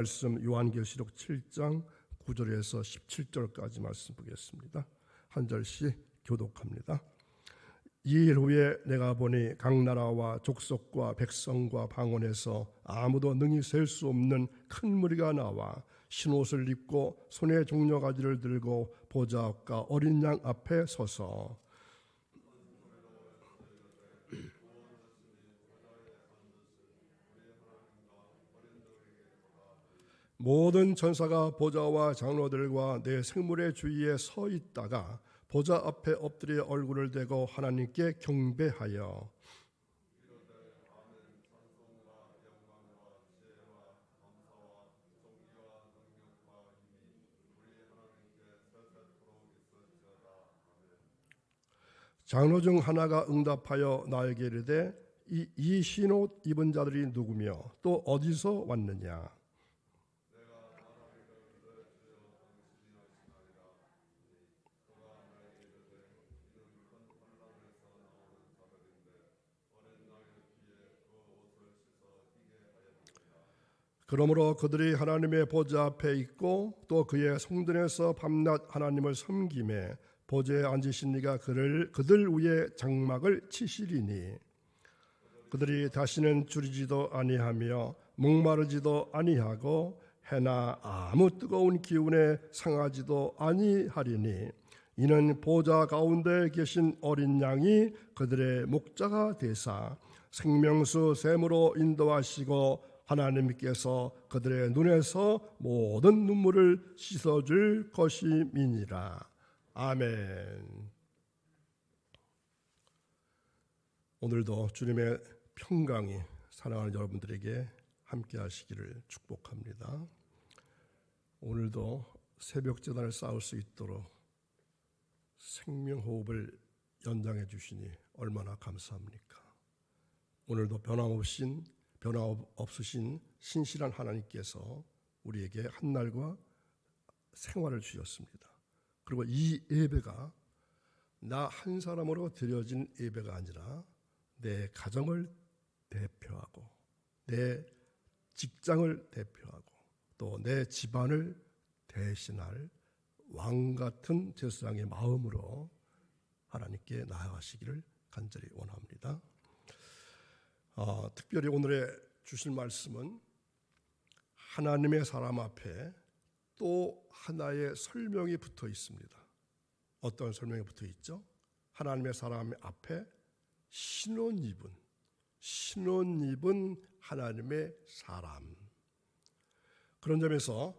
말씀 요한계시록 7장 9절에서 17절까지 말씀 보겠습니다. 한 절씩 교독합니다. 2일 후에 내가 보니 각 나라와 족속과 백성과 방언에서 아무도 능히 셀 수 없는 큰 무리가 나와 흰옷을 입고 손에 종려가지를 들고 보좌 앞과 어린 양 앞에 서서 모든 천사가 보좌와 장로들과 내 생물의 주위에 서 있다가 보좌 앞에 엎드려 얼굴을 대고 하나님께 경배하여 장로 중 하나가 응답하여 나에게 이르되 이 흰옷 입은 자들이 누구며 또 어디서 왔느냐. 그러므로 그들이 하나님의 보좌 앞에 있고 또 그의 성전에서 밤낮 하나님을 섬기매 보좌에 앉으신 이가 그들 위에 장막을 치시리니 그들이 다시는 줄이지도 아니하며 목마르지도 아니하고 해나 아무 뜨거운 기운에 상하지도 아니하리니 이는 보좌 가운데 계신 어린 양이 그들의 목자가 되사 생명수 샘으로 인도하시고 하나님께서 그들의 눈에서 모든 눈물을 씻어줄 것임이니라. 아멘. 오늘도 주님의 평강이 사랑하는 여러분들에게 함께 하시기를 축복합니다. 오늘도 새벽 제단을 쌓을 수 있도록 생명호흡을 연장해 주시니 얼마나 감사합니까? 오늘도 변함없으신 신실한 하나님께서 우리에게 한날과 생활을 주셨습니다. 그리고 이 예배가 나 한 사람으로 드려진 예배가 아니라 내 가정을 대표하고 내 직장을 대표하고 또 내 집안을 대신할 왕같은 제사장의 마음으로 하나님께 나아가시기를 간절히 원합니다. 특별히 오늘의 주실 말씀은 하나님의 사람 앞에 또 하나의 설명이 붙어 있습니다. 어떤 설명이 붙어 있죠? 하나님의 사람 앞에 흰옷 입은 하나님의 사람. 그런 점에서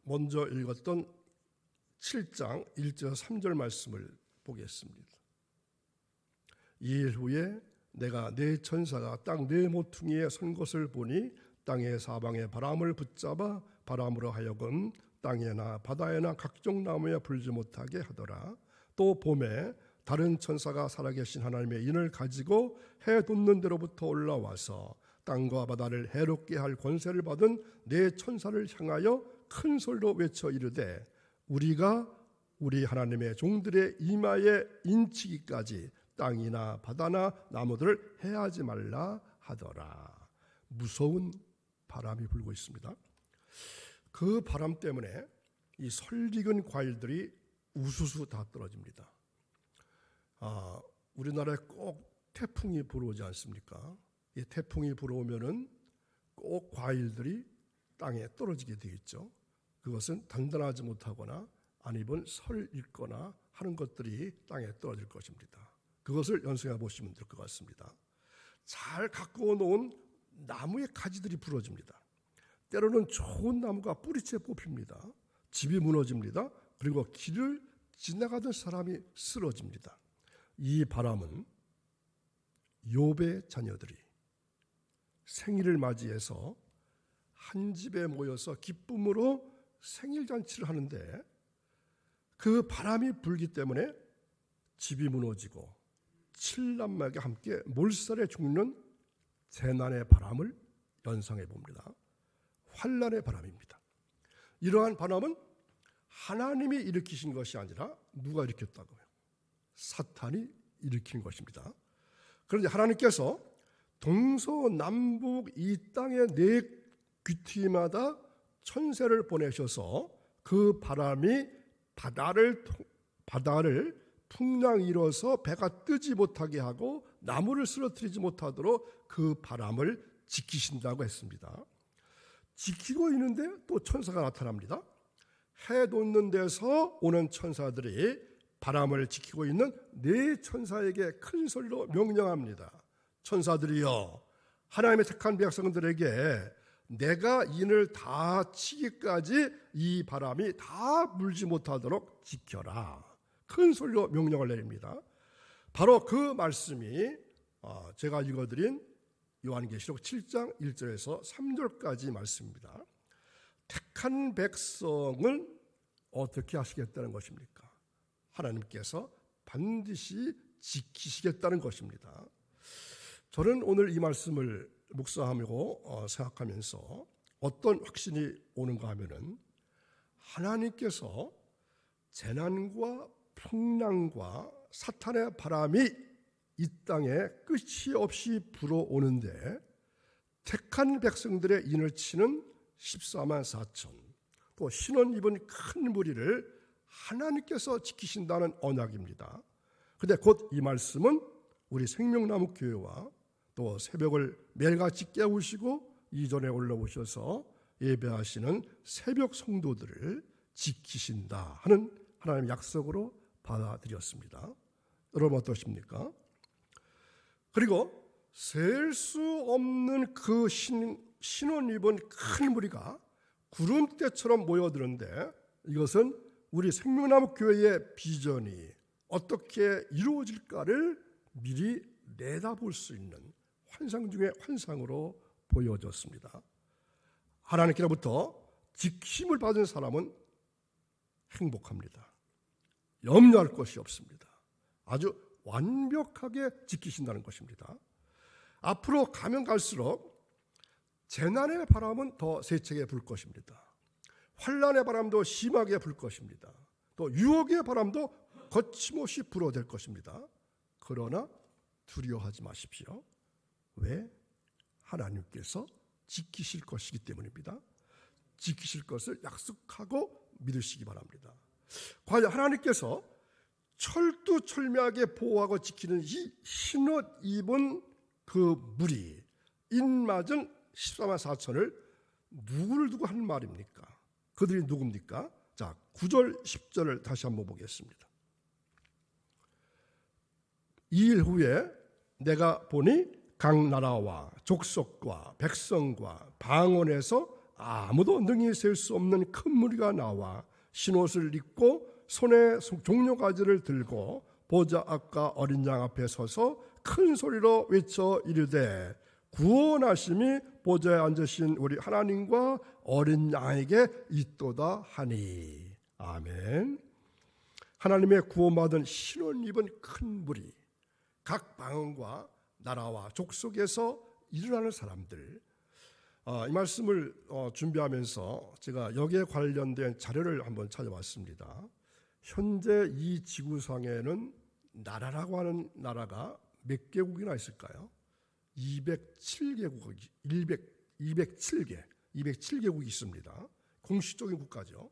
먼저 읽었던 7장 1절 3절 말씀을 보겠습니다. 2일 후에 내가 네 천사가 땅 네 모퉁이에 선 것을 보니 땅의 사방에 바람을 붙잡아 바람으로 하여금 땅에나 바다에나 각종 나무에 불지 못하게 하더라. 또 봄에 다른 천사가 살아계신 하나님의 인을 가지고 해 돋는 데로부터 올라와서 땅과 바다를 해롭게 할 권세를 받은 네 천사를 향하여 큰 소리로 외쳐 이르되 우리가 우리 하나님의 종들의 이마에 인치기까지 땅이나 바다나 나무들을 해하지 말라 하더라. 무서운 바람이 불고 있습니다. 그 바람 때문에 이 설익은 과일들이 우수수 다 떨어집니다. 우리나라에 꼭 태풍이 불어오지 않습니까? 이 태풍이 불어오면은 꼭 과일들이 땅에 떨어지게 되겠죠. 그것은 단단하지 못하거나 아니면 설익거나 하는 것들이 땅에 떨어질 것입니다. 그것을 연상해 보시면 될 것 같습니다. 잘 가꾸어 놓은 나무의 가지들이 부러집니다. 때로는 좋은 나무가 뿌리채 뽑힙니다. 집이 무너집니다. 그리고 길을 지나가던 사람이 쓰러집니다. 이 바람은 욥의 자녀들이 생일을 맞이해서 한 집에 모여서 기쁨으로 생일잔치를 하는데 그 바람이 불기 때문에 집이 무너지고 7남매가 함께 몰살에 죽는 재난의 바람을 연상해 봅니다. 환난의 바람입니다. 이러한 바람은 하나님이 일으키신 것이 아니라 누가 일으켰다고요? 사탄이 일으킨 것입니다. 그런데 하나님께서 동서남북 이 땅의 네 귀티마다 천사를 보내셔서 그 바람이 바다를 풍랑 일어서 배가 뜨지 못하게 하고 나무를 쓰러뜨리지 못하도록 그 바람을 지키신다고 했습니다. 지키고 있는데 또 천사가 나타납니다. 해 돋는 데서 오는 천사들이 바람을 지키고 있는 네 천사에게 큰 소리로 명령합니다. 천사들이여, 하나님의 택한 백성들에게 내가 인을 다 치기까지 이 바람이 다 물지 못하도록 지켜라. 큰 소리로 명령을 내립니다. 바로 그 말씀이 제가 읽어드린 요한계시록 7장 1절에서 3절까지 말씀입니다. 택한 백성을 어떻게 하시겠다는 것입니까? 하나님께서 반드시 지키시겠다는 것입니다. 저는 오늘 이 말씀을 묵상하고 생각하면서 어떤 확신이 오는가 하면은 하나님께서 재난과 풍랑과 사탄의 바람이 이 땅에 끝이 없이 불어오는데 택한 백성들의 인을 치는 14만 4천, 또 신원 입은 큰 무리를 하나님께서 지키신다는 언약입니다. 그런데 곧 이 말씀은 우리 생명나무 교회와 또 새벽을 매일같이 깨우시고 이전에 올라오셔서 예배하시는 새벽 성도들을 지키신다 하는 하나님의 약속으로 받아들였습니다. 여러분 어떠십니까? 그리고 셀 수 없는 그 신원 입은 큰 무리가 구름대처럼 모여드는데 이것은 우리 생명나무 교회의 비전이 어떻게 이루어질까를 미리 내다볼 수 있는 환상 중의 환상으로 보여졌습니다. 하나님께로부터 지킴을 받은 사람은 행복합니다. 염려할 것이 없습니다. 아주 완벽하게 지키신다는 것입니다. 앞으로 가면 갈수록 재난의 바람은 더 세차게 불 것입니다. 환난의 바람도 심하게 불 것입니다. 또 유혹의 바람도 거침없이 불어댈 것입니다. 그러나 두려워하지 마십시오. 왜? 하나님께서 지키실 것이기 때문입니다. 지키실 것을 약속하고 믿으시기 바랍니다. 과연 하나님께서 철두철미하게 보호하고 지키는 이 흰옷 입은 그 무리, 인맞은 14만 4천을 누구를 두고 한 말입니까? 그들이 누굽니까? 자, 9절 10절을 다시 한번 보겠습니다. 2일 후에 내가 보니 각 나라와 족속과 백성과 방언에서 아무도 능히 셀 수 없는 큰 무리가 나와 흰옷을 입고 손에 종려가지를 들고 보좌 앞과 어린 양 앞에 서서 큰 소리로 외쳐 이르되 구원하심이 보좌에 앉으신 우리 하나님과 어린 양에게 있도다 하니. 아멘. 하나님의 구원받은 신원 입은 큰 무리, 각 방언과 나라와 족속에서 일어나는 사람들, 이 말씀을 준비하면서 제가 여기에 관련된 자료를 한번 찾아봤습니다. 현재 이 지구상에는 나라라고 하는 나라가 몇 개국이나 있을까요? 207개국이 있습니다. 공식적인 국가죠.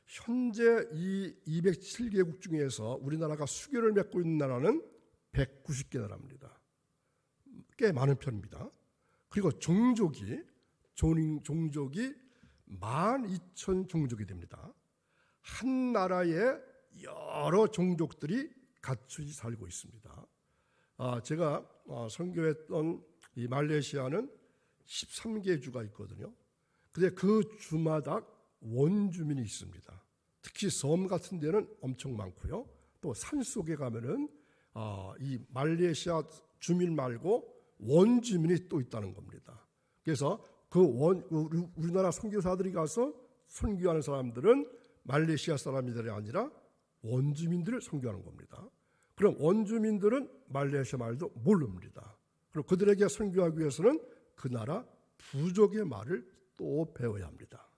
현재 이 207개국 중에서 우리나라가 수교를 맺고 있는 나라는 190개 나라입니다. 꽤 많은 편입니다. 그리고 종족이 12,000 종족이 됩니다. 한 나라에 여러 종족들이 같이 살고 있습니다. 제가 선교했던 이 말레이시아는 13개 주가 있거든요. 근데 그 주마다 원주민이 있습니다. 특히 섬 같은 데는 엄청 많고요. 또 산속에 가면은 이 말레이시아 주민 말고 원주민이 또 있다는 겁니다. 그래서 우리나라 선교사들이 가서 선교하는 사람들은 말레이시아 사람들이 아니라 원주민들을 선교하는 겁니다. 그럼 원주민들은 말레이시아 말도 모릅니다. 그럼 그들에게 선교하기 위해서는 그 나라 부족의 말을 또 배워야 합니다.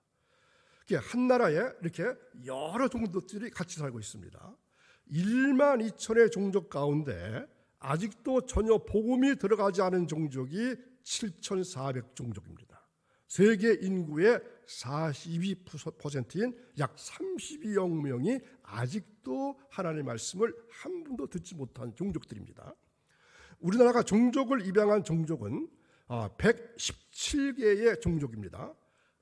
한 나라에 이렇게 여러 종족들이 같이 살고 있습니다. 12,000의 종족 가운데 아직도 전혀 복음이 들어가지 않은 종족이 7,400 종족입니다. 세계 인구의 42%인 약 32억 명이 아직도 하나님의 말씀을 한 번도 듣지 못한 종족들입니다. 우리나라가 종족을 입양한 종족은 117개의 종족입니다.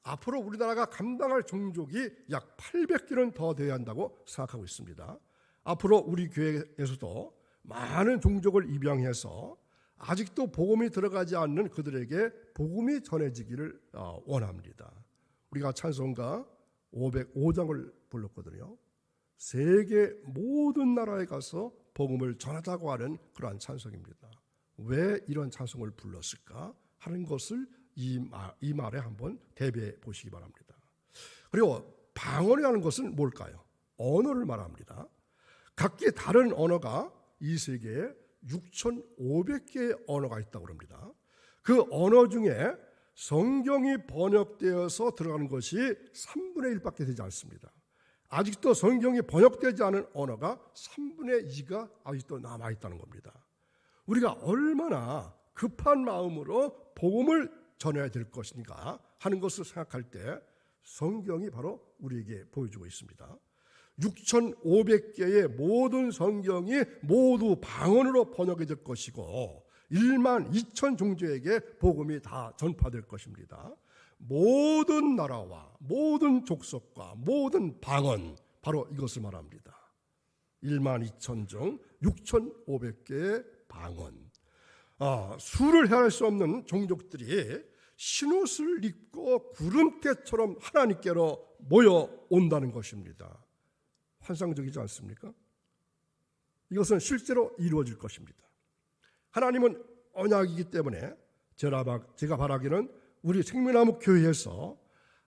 앞으로 우리나라가 감당할 종족이 약 800개는 더 되어야 한다고 생각하고 있습니다. 앞으로 우리 교회에서도 많은 종족을 입양해서 아직도 복음이 들어가지 않는 그들에게 복음이 전해지기를 원합니다. 우리가 찬송가 505장을 불렀거든요. 세계 모든 나라에 가서 복음을 전하자고 하는 그러한 찬송입니다. 왜 이런 찬송을 불렀을까 하는 것을 이 말에 한번 대비해 보시기 바랍니다. 그리고 방언이라는 것은 뭘까요? 언어를 말합니다. 각기 다른 언어가 이 세계에 6,500개의 언어가 있다고 합니다. 그 언어 중에 성경이 번역되어서 들어가는 것이 3분의 1밖에 되지 않습니다. 아직도 성경이 번역되지 않은 언어가 3분의 2가 아직도 남아있다는 겁니다. 우리가 얼마나 급한 마음으로 복음을 전해야 될 것인가 하는 것을 생각할 때 성경이 바로 우리에게 보여주고 있습니다. 6,500개의 모든 성경이 모두 방언으로 번역이 될 것이고 1만 2천 종족에게 복음이 다 전파될 것입니다. 모든 나라와 모든 족속과 모든 방언, 바로 이것을 말합니다. 1만 2천 종 6,500개의 방언. 수를 헤아릴 수 없는 종족들이 신옷을 입고 구름대처럼 하나님께로 모여온다는 것입니다. 환상적이지 않습니까? 이것은 실제로 이루어질 것입니다. 하나님은 언약이기 때문에 제가 바라기는 우리 생명나무 교회에서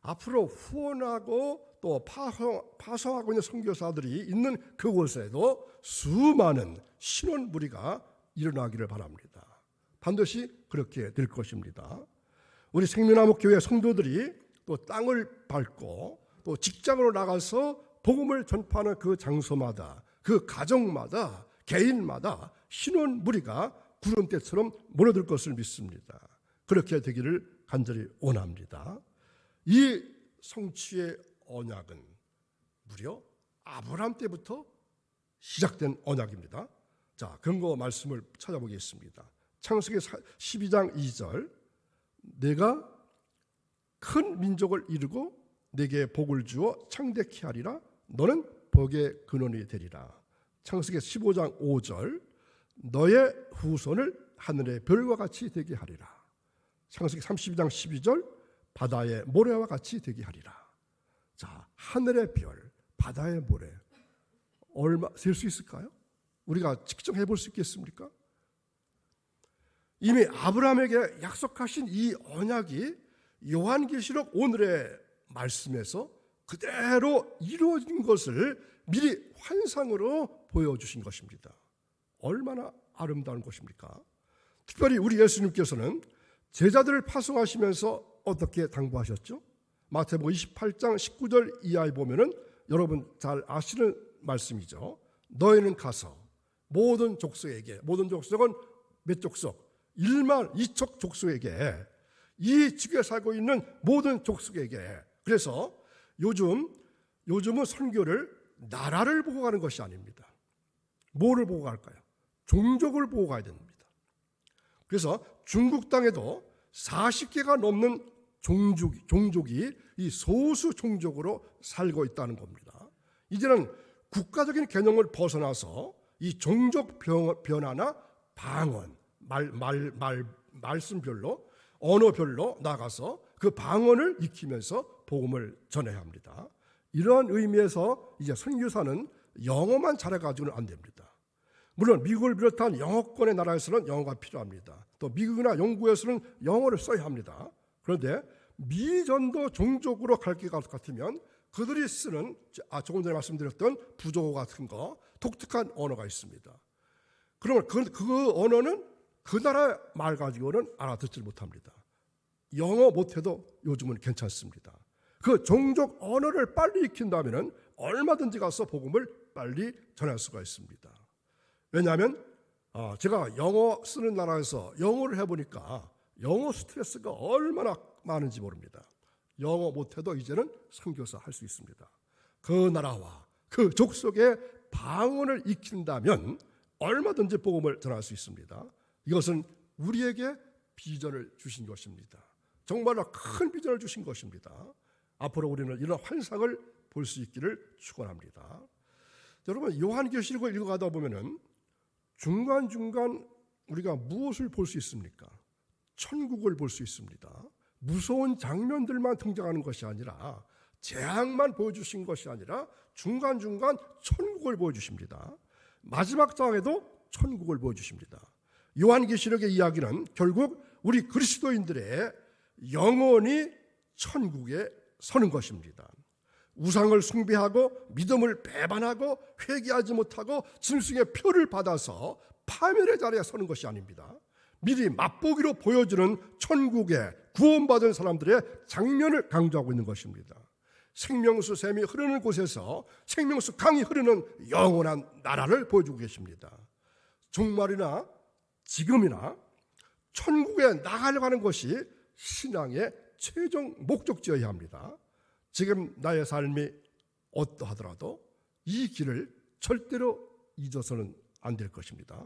앞으로 후원하고 또 파송하고 있는 선교사들이 있는 그곳에도 수많은 신원 무리가 일어나기를 바랍니다. 반드시 그렇게 될 것입니다. 우리 생명나무 교회 성도들이 또 땅을 밟고 또 직장으로 나가서 복음을 전파하는 그 장소마다, 그 가정마다, 개인마다 신원 무리가 구름대처럼 몰려들 것을 믿습니다. 그렇게 되기를 간절히 원합니다. 이 성취의 언약은 무려 아브라함 때부터 시작된 언약입니다. 자, 근거 말씀을 찾아보겠습니다. 창세기 12장 2절, 내가 큰 민족을 이루고 내게 복을 주어 창대케 하리라. 너는 복의 근원이 되리라. 창세기 15장 5절, 너의 후손을 하늘의 별과 같이 되게 하리라. 창세기 32장 12절, 바다의 모래와 같이 되게 하리라. 자, 하늘의 별, 바다의 모래, 얼마 셀 수 있을까요? 우리가 측정해 볼 수 있겠습니까? 이미 아브라함에게 약속하신 이 언약이 요한계시록 오늘의 말씀에서 그대로 이루어진 것을 미리 환상으로 보여주신 것입니다. 얼마나 아름다운 것입니까? 특별히 우리 예수님께서는 제자들을 파송하시면서 어떻게 당부하셨죠? 마태복음 28장 19절 이하에 보면은 여러분 잘 아시는 말씀이죠. 너희는 가서 모든 족속에게, 모든 족속은 몇 족속? 1만 2천 족속에게, 이 지구에 살고 있는 모든 족속에게. 그래서 요즘은 선교를 나라를 보고 가는 것이 아닙니다. 뭐를 보고 갈까요? 종족을 보고 가야 됩니다. 그래서 중국 땅에도 40개가 넘는 종족이 이 소수 종족으로 살고 있다는 겁니다. 이제는 국가적인 개념을 벗어나서 이 종족 변화나 방언, 말씀별로, 언어별로 나가서 그 방언을 익히면서 복음을 전해야 합니다. 이러한 의미에서 이제 선교사는 영어만 잘해가지고는 안 됩니다. 물론 미국을 비롯한 영어권의 나라에서는 영어가 필요합니다. 또 미국이나 영국에서는 영어를 써야 합니다. 그런데 미전도 종족으로 갈 것 같으면 그들이 쓰는 조금 전에 말씀드렸던 부족어 같은 거, 독특한 언어가 있습니다. 그러면 그 언어는 그 나라 말 가지고는 알아듣지 못합니다. 영어 못해도 요즘은 괜찮습니다. 그 종족 언어를 빨리 익힌다면 얼마든지 가서 복음을 빨리 전할 수가 있습니다. 왜냐하면 제가 영어 쓰는 나라에서 영어를 해보니까 영어 스트레스가 얼마나 많은지 모릅니다. 영어 못해도 이제는 선교사 할 수 있습니다. 그 나라와 그 족속의 방언을 익힌다면 얼마든지 복음을 전할 수 있습니다. 이것은 우리에게 비전을 주신 것입니다. 정말로 큰 비전을 주신 것입니다. 앞으로 우리는 이런 환상을 볼 수 있기를 축원합니다. 여러분, 요한계시록을 읽어가다 보면은 중간중간 우리가 무엇을 볼 수 있습니까? 천국을 볼 수 있습니다. 무서운 장면들만 등장하는 것이 아니라, 재앙만 보여주신 것이 아니라 중간중간 천국을 보여주십니다. 마지막 장에도 천국을 보여주십니다. 요한계시록의 이야기는 결국 우리 그리스도인들의 영원히 천국에 서는 것입니다. 우상을 숭배하고 믿음을 배반하고 회개하지 못하고 짐승의 표를 받아서 파멸의 자리에 서는 것이 아닙니다. 미리 맛보기로 보여주는 천국의 구원받은 사람들의 장면을 강조하고 있는 것입니다. 생명수 샘이 흐르는 곳에서 생명수 강이 흐르는 영원한 나라를 보여주고 계십니다. 정말이나 지금이나 천국에 나가려고 하는 것이 신앙의 최종 목적지여야 합니다. 지금 나의 삶이 어떠하더라도 이 길을 절대로 잊어서는 안 될 것입니다.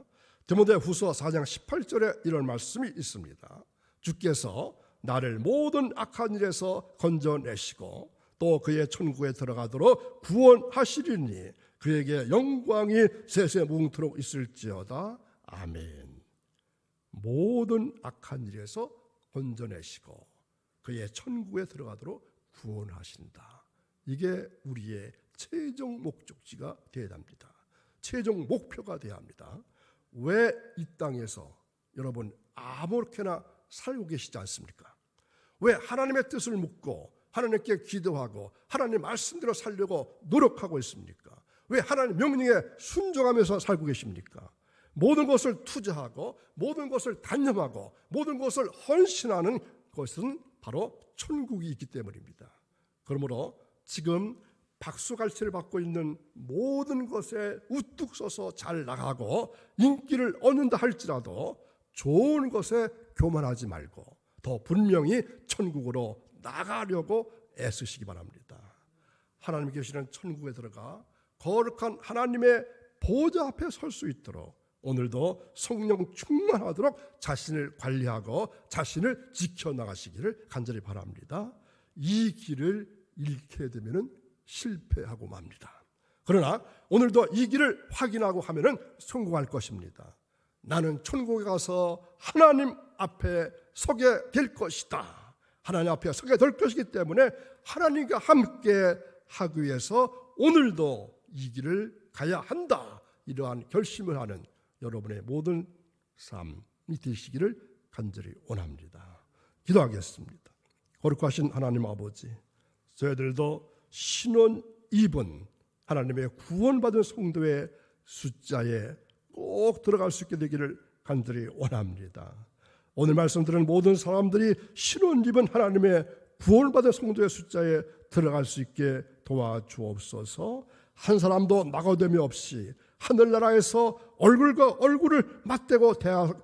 디모데후서 4장 18절에 이런 말씀이 있습니다. 주께서 나를 모든 악한 일에서 건져내시고 또 그의 천국에 들어가도록 구원하시리니 그에게 영광이 세세 무궁토록 있을지어다. 아멘. 모든 악한 일에서 건져내시고 그의 천국에 들어가도록 구원하신다. 이게 우리의 최종 목적지가 되어야 합니다. 최종 목표가 되어야 합니다. 왜 이 땅에서 여러분 아무렇게나 살고 계시지 않습니까? 왜 하나님의 뜻을 묻고 하나님께 기도하고 하나님 말씀대로 살려고 노력하고 있습니까? 왜 하나님 명령에 순종하면서 살고 계십니까? 모든 것을 투자하고 모든 것을 단념하고 모든 것을 헌신하는 것은 바로 천국이 있기 때문입니다. 그러므로 지금 박수갈채를 받고 있는 모든 것에 우뚝 서서 잘 나가고 인기를 얻는다 할지라도 좋은 것에 교만하지 말고 더 분명히 천국으로 나가려고 애쓰시기 바랍니다. 하나님 계시는 천국에 들어가 거룩한 하나님의 보좌 앞에 설 수 있도록 오늘도 성령 충만하도록 자신을 관리하고 자신을 지켜나가시기를 간절히 바랍니다. 이 길을 잃게 되면 실패하고 맙니다. 그러나 오늘도 이 길을 확인하고 하면 성공할 것입니다. 나는 천국에 가서 하나님 앞에 서게 될 것이다. 하나님 앞에 서게 될 것이기 때문에 하나님과 함께 하기 위해서 오늘도 이 길을 가야 한다. 이러한 결심을 하는 여러분의 모든 삶이 되시기를 간절히 원합니다. 기도하겠습니다. 거룩하신 하나님 아버지, 저희들도 신원 2번 하나님의 구원받은 성도의 숫자에 꼭 들어갈 수 있게 되기를 간절히 원합니다. 오늘 말씀 들은 모든 사람들이 신원 2번 하나님의 구원받은 성도의 숫자에 들어갈 수 있게 도와주옵소서. 한 사람도 낙오됨이 없이 하늘나라에서 얼굴과 얼굴을 맞대고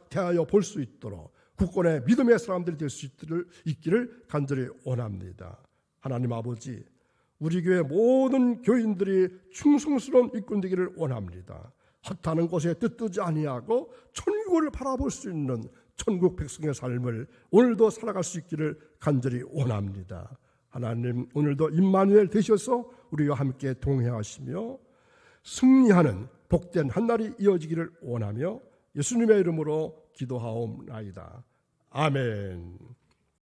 대하여 볼 수 있도록 굳건의 믿음의 사람들이 될 수 있기를 간절히 원합니다. 하나님 아버지, 우리 교회 모든 교인들이 충성스러운 일꾼 되기를 원합니다. 헛하는 곳에 뜻뜨지 아니하고 천국을 바라볼 수 있는 천국 백성의 삶을 오늘도 살아갈 수 있기를 간절히 원합니다. 하나님, 오늘도 임마누엘 되셔서 우리와 함께 동행하시며 승리하는 복된 한날이 이어지기를 원하며 예수님의 이름으로 기도하옵나이다. 아멘.